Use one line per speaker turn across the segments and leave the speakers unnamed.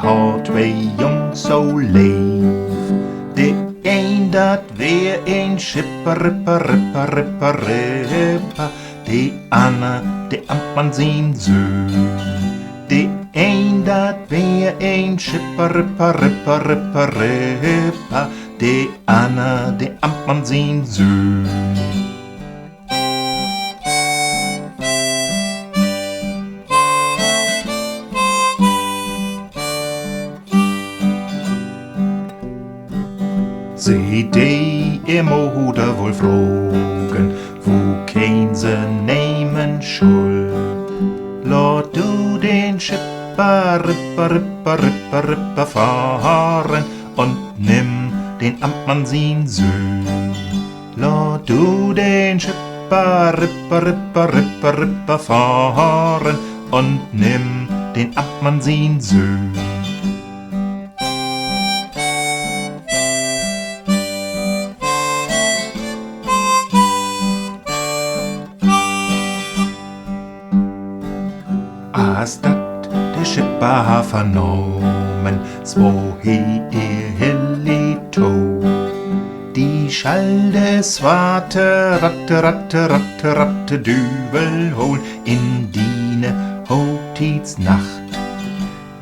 har twee jongens zo leef. De een dat weer een schipper, ripper. De ander, de ambtman zijn zoon. De een dat weer een schipper, ripper. De ander, de ambtman zijn zoon. Sie die ihr Moeder wohl fragen, wo kein sie nehmen schuld. Lass du den Schipper, ripper fahren und nimm den Amtmann sein Sohn. Lass du den Schipper, ripper fahren und nimm den Amtmann sein Sohn. Als dat der Schipper vernommen, zwo he Hilli to. Die Schall des Warte, ratte, Dübel hol in Diene, Hotiz Nacht.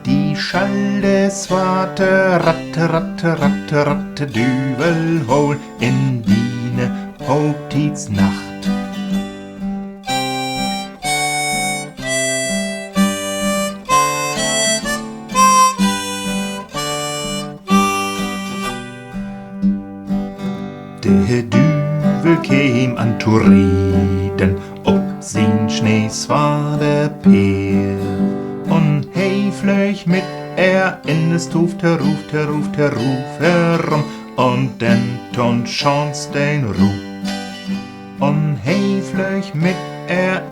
Die Schall des Warte, ratte, Dübel hol in Diene, Hotiz Nacht. Der Düvel käm an zu reden, ob sin Schnees war der Peer. Und hey flöch mit in es ruft herum, und den Ton Schornstein ruht. Und hey flöch mit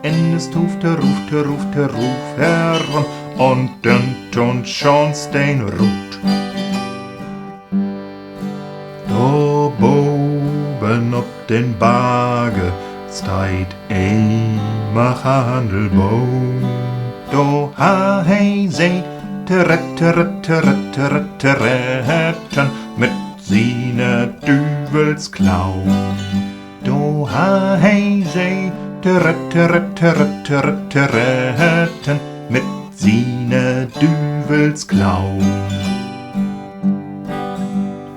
in es ruft herum, und den Ton Schornstein ruht. Da boben op den Bage steit mach Handelbaum. Da ha hei seid retten mit sine Düvels Klauen. Da ha hei seid retten mit sine Düvels Klauen.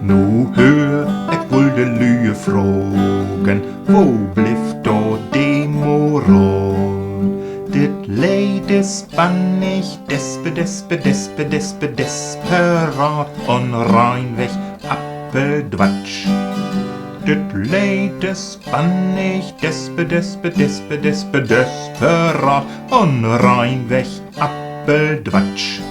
Nu hör, ich woll de Lüe fragen, wo bliff da de Moral? Dit Leid is bannig, desperat und rein weg Appeldwatsch. Dit Leid is bannig, desperat und rein weg Appeldwatsch.